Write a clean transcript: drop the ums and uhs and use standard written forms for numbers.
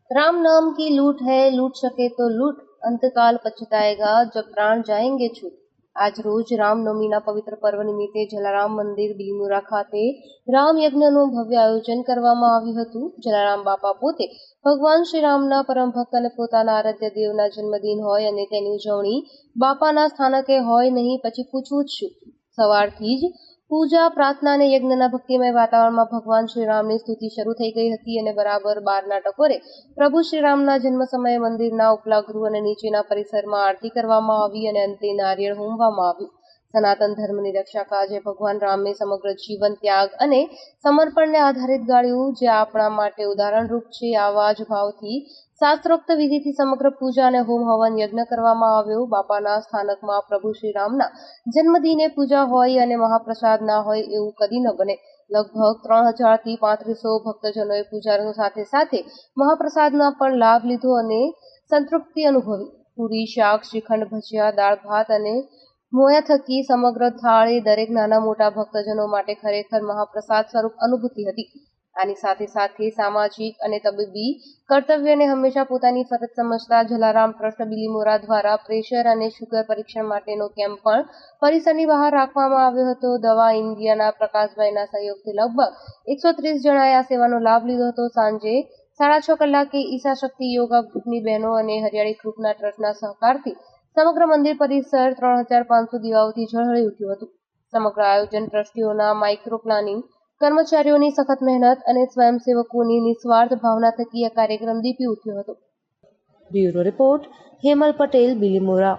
राम नाम की लूट है, लूट सके तो लूट, अंतकाल पछताएगा जब प्राण जाएंगे छूट। આજ રોજ રામનવમીના પવિત્ર પર્વ નિમિત્તે જલારામ મંદિર બિલીમોરા ખાતે રામ યજ્ઞનું ભવ્ય આયોજન કરવામાં આવ્યું હતું। જલારામ બાપા પોતે ભગવાન શ્રી રામના પરમ ભક્ત અને પોતાના આરાધ્ય દેવના જન્મદિન હોય અને તેની ઉજવણી બાપાના સ્થાનકે હોય નહીં, પછી પૂછવું જ શું। સવારથી જ પૂજા, પ્રાર્થના અને યજ્ઞના ભક્તિમય વાતાવરણમાં ભગવાન શ્રી રામની સ્તુતિ શરૂ થઈ ગઈ હતી અને બરાબર 12ના ટકોરે પ્રભુ શ્રી રામના જન્મ સમયે મંદિરના ઉપલા ગૃહ અને નીચેના પરિસરમાં આરતી કરવામાં આવી અને અંતે નારિયેળ હોમવામાં આવ્યું। સનાતન ધર્મની રક્ષા કાજે ભગવાન રામે સમગ્ર જીવન ત્યાગ અને સમર્પણને આધારિત ગાળ્યું, જે આપણા માટે ઉદાહરણરૂપ છે। આવા જ ભાવથી શાસ્ત્રોક્ત વિધિથી સમગ્ર પૂજા અને હોમ હવન યજ્ઞ કરવામાં આવ્યો। બાપાના સ્થાનકમાં પ્રભુ શ્રી રામના જન્મદિને પૂજા હોય અને મહાપ્રસાદ ના હોય એવું કદી ન બને। લગભગ 3000 થી 3500 ભક્તજનોએ પૂજાની સાથે સાથે મહાપ્રસાદના પણ લાભ લીધો અને સંતૃપ્તિ અનુભવી। પૂરી, શાક, શ્રીખંડ, ભજીયા, દાળ ભાત અને મોયા થકી સમગ્ર થાળ એ દરેક નાના મોટા ભક્તજનો માટે ખરેખર મહાપ્રસાદ સ્વરૂપ અનુભૂતિ હતી। આની સાથે સાથે સામાજિક અને તબીબી કર્તવ્યને હંમેશા પોતાની ફરજ સમજતા જલારામ ટ્રસ્ટ બિલીમોરા દ્વારા પ્રેશર અને શુગર પરીક્ષણ માટેનો કેમ્પ પણ પરિસરની બહાર રાખવામાં આવ્યો હતો। દવા ઇન્ડિયાના પ્રકાશભાઈના સહયોગથી લગભગ 130 જણાએ આ સેવાનો લાભ લીધો હતો। સાંજે 6:30 કલાકે ઈશા શક્તિ યોગા ગ્રુપની બહેનો અને હરિયાળી ગ્રુપના ટ્રસ્ટના સહકારથી સમગ્ર મંદિર પરિસર 3500 દીવાઓથી ઝળહળી ઉઠ્યું હતું। સમગ્ર આયોજન ટ્રસ્ટીઓના માઇક્રો પ્લાનિંગ, કર્મચારીઓની સખત મહેનત અને સ્વયંસેવકોની નિસ્વાર્થ ભાવના થકી આ કાર્યક્રમ દીપી ઉઠ્યો હતો। Bureau report, Hemal Patel, Bilimora.